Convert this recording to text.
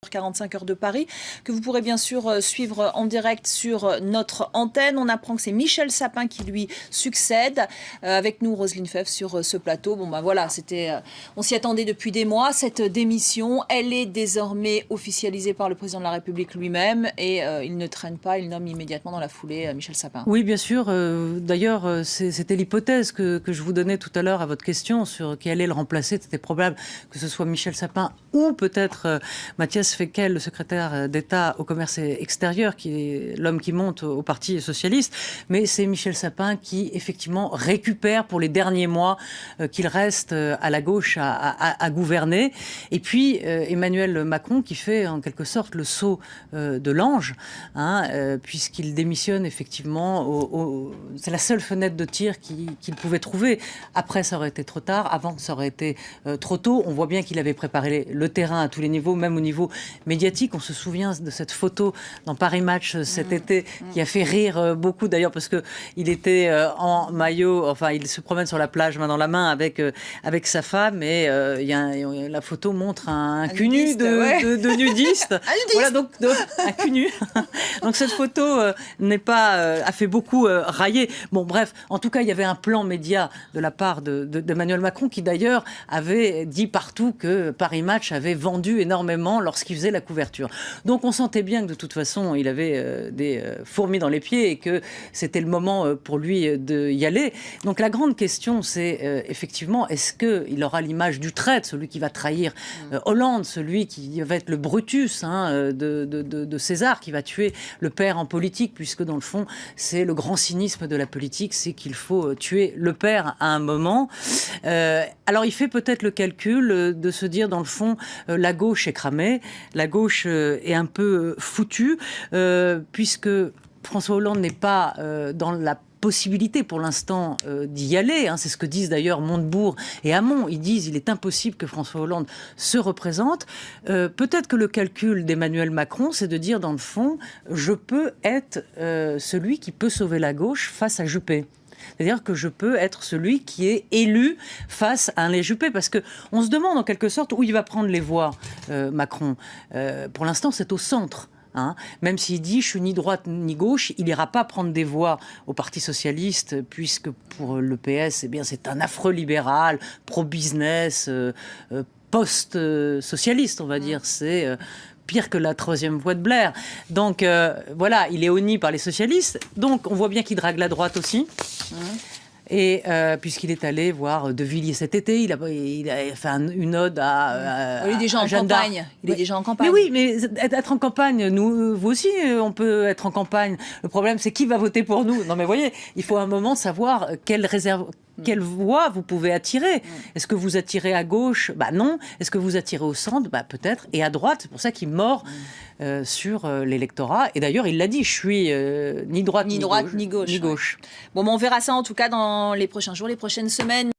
45 heures de Paris, que vous pourrez bien sûr suivre en direct sur notre antenne. On apprend que c'est Michel Sapin qui lui succède. Avec nous, Roselyne Febvre, sur ce plateau. Bon, ben voilà, on s'y attendait depuis des mois. Cette démission, elle est désormais officialisée par le président de la République lui-même et il ne traîne pas, il nomme immédiatement dans la foulée Michel Sapin. Oui, bien sûr. D'ailleurs, c'était l'hypothèse que je vous donnais tout à l'heure à votre question sur qui allait le remplacer. C'était probable que ce soit Michel Sapin ou peut-être Matthias Fekl, le secrétaire d'État au commerce extérieur, qui est l'homme qui monte au Parti socialiste. Mais c'est Michel Sapin qui, effectivement, récupère pour les derniers mois qu'il reste à la gauche à gouverner. Et puis, Emmanuel Macron qui fait en quelque sorte le saut de l'ange, puisqu'il démissionne effectivement. C'est la seule fenêtre de tir qu'il pouvait trouver. Après, ça aurait été trop tard. Avant, ça aurait été trop tôt. On voit bien qu'il avait préparé le terrain à tous les niveaux, même au niveau médiatique. On se souvient de cette photo dans Paris Match cet été qui a fait rire beaucoup d'ailleurs parce qu'il était en maillot, enfin il se promène sur la plage main dans la main avec sa femme et la photo montre un cul nu de nudiste. Voilà, donc un cul nu. Donc cette photo a fait beaucoup railler. Bon bref, en tout cas il y avait un plan média de la part d'Emmanuel Macron qui d'ailleurs avait dit partout que Paris Match avait vendu énormément lorsqu'il faisait la couverture. Donc on sentait bien que de toute façon il avait des fourmis dans les pieds et que c'était le moment pour lui d'y aller. Donc la grande question c'est effectivement est-ce qu'il aura l'image du traître, celui qui va trahir Hollande, celui qui va être le Brutus de César, qui va tuer le père en politique, puisque dans le fond c'est le grand cynisme de la politique, c'est qu'il faut tuer le père à un moment. Alors il fait peut-être le calcul de se dire dans le fond la gauche est cramée, la gauche est un peu foutue, puisque François Hollande n'est pas dans la possibilité pour l'instant d'y aller. C'est ce que disent d'ailleurs Montebourg et Hamon. Ils disent qu'il est impossible que François Hollande se représente. Peut-être que le calcul d'Emmanuel Macron, c'est de dire dans le fond, je peux être celui qui peut sauver la gauche face à Juppé. C'est-à-dire que je peux être celui qui est élu face à Alain Juppé. Parce qu'on se demande en quelque sorte où il va prendre les voix, Macron. Pour l'instant, c'est au centre. Même s'il dit je suis ni droite ni gauche, il n'ira pas prendre des voix au Parti socialiste puisque pour le PS, c'est un affreux libéral, pro-business, post-socialiste, on va dire. C'est pire que la troisième voie de Blair. Donc voilà, il est honni par les socialistes. Donc on voit bien qu'il drague la droite aussi. Et puisqu'il est allé voir De Villiers cet été, il a fait une ode à il est déjà en campagne. Il est déjà en campagne. Mais oui, mais être en campagne, vous aussi, on peut être en campagne. Le problème, c'est qui va voter pour nous. Non, mais voyez, il faut à un moment savoir quelle voix vous pouvez attirer. Est-ce que vous attirez à gauche? Non. Est-ce que vous attirez au centre? Peut-être. Et à droite, c'est pour ça qu'il mord sur l'électorat. Et d'ailleurs, il l'a dit, je suis ni droite ni gauche. Bon, on verra ça en tout cas dans les prochains jours, les prochaines semaines.